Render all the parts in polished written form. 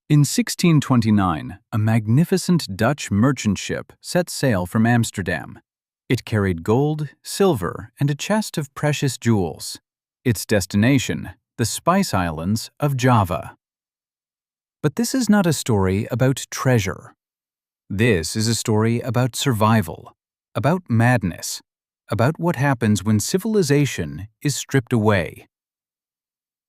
In 1629, a magnificent Dutch merchant ship set sail from Amsterdam. It carried gold, silver, and a chest of precious jewels. Its destination, the Spice Islands of Java. But this is not a story about treasure. This is a story about survival, about madness, about what happens when civilization is stripped away.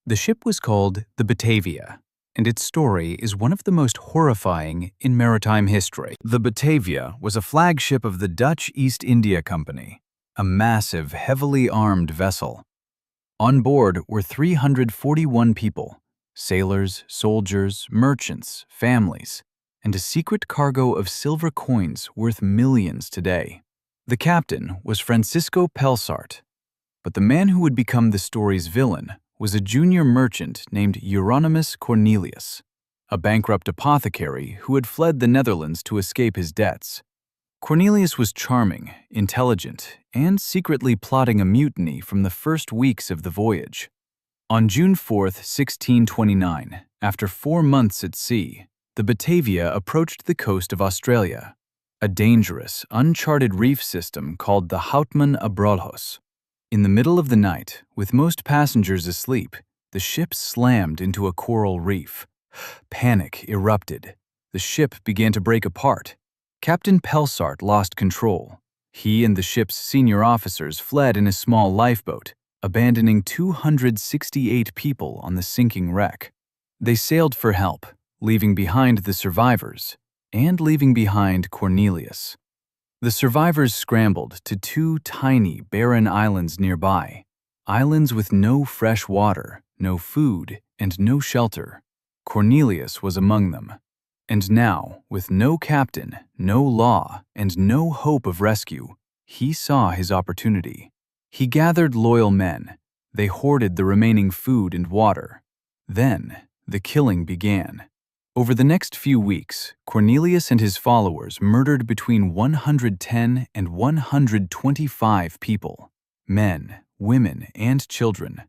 The ship was called the Batavia, and its story is one of the most horrifying in maritime history. The Batavia was a flagship of the Dutch East India Company, a massive, heavily armed vessel. On board were 341 people, sailors, soldiers, merchants, families, and a secret cargo of silver coins worth millions today. The captain was Francisco Pelsart, but the man who would become the story's villain was a junior merchant named Euronymous Cornelius, a bankrupt apothecary who had fled the Netherlands to escape his debts. Cornelius was charming, intelligent, and secretly plotting a mutiny from the first weeks of the voyage. On June 4, 1629, after 4 months at sea, the Batavia approached the coast of Australia, a dangerous, uncharted reef system called the Houtman Abrolhos. In the middle of the night, with most passengers asleep, the ship slammed into a coral reef. Panic erupted. The ship began to break apart. Captain Pelsart lost control. He and the ship's senior officers fled in a small lifeboat, abandoning 268 people on the sinking wreck. They sailed for help, leaving behind the survivors, and leaving behind Cornelius. The survivors scrambled to 2 tiny, barren islands nearby, islands with no fresh water, no food, and no shelter. Cornelius was among them. And now, with no captain, no law, and no hope of rescue, he saw his opportunity. He gathered loyal men. They hoarded the remaining food and water. Then, the killing began. Over the next few weeks, Cornelius and his followers murdered between 110 and 125 people, men, women, and children.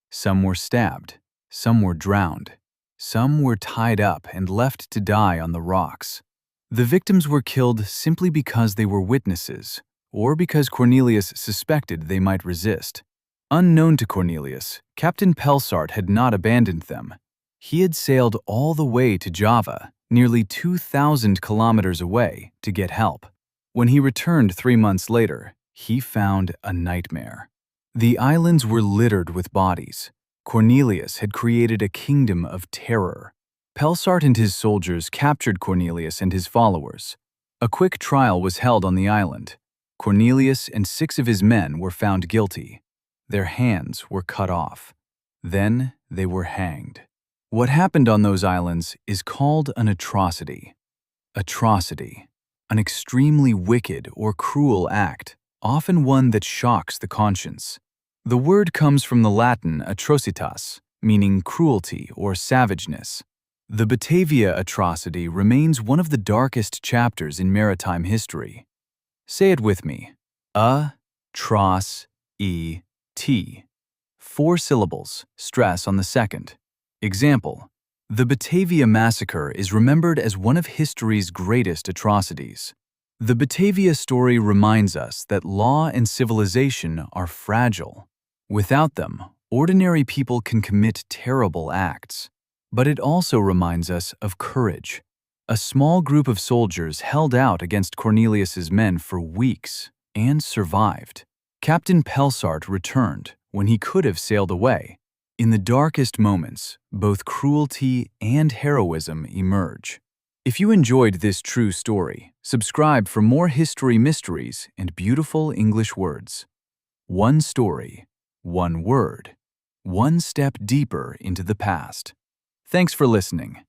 Some were stabbed, some were drowned, some were tied up and left to die on the rocks. The victims were killed simply because they were witnesses, or because Cornelius suspected they might resist. Unknown to Cornelius, Captain Pelsart had not abandoned them. He had sailed all the way to Java, nearly 2,000 kilometers away, to get help. When he returned 3 months later, he found a nightmare. The islands were littered with bodies. Cornelius had created a kingdom of terror. Pelsart and his soldiers captured Cornelius and his followers. A quick trial was held on the island. Cornelius and 6 of his men were found guilty. Their hands were cut off. Then they were hanged. What happened on those islands is called an atrocity. Atrocity, an extremely wicked or cruel act, often one that shocks the conscience. The word comes from the Latin atrocitas, meaning cruelty or savageness. The Batavia atrocity remains one of the darkest chapters in maritime history. Say it with me. A-tros-e-t. 4 syllables, stress on the second. Example: the Batavia massacre is remembered as one of history's greatest atrocities. The Batavia story reminds us that law and civilization are fragile. Without them, ordinary people can commit terrible acts. But it also reminds us of courage. A small group of soldiers held out against Cornelius's men for weeks and survived. Captain Pelsart returned when he could have sailed away. In the darkest moments, both cruelty and heroism emerge. If you enjoyed this true story, subscribe for more history mysteries and beautiful English words. One story, one word, one step deeper into the past. Thanks for listening.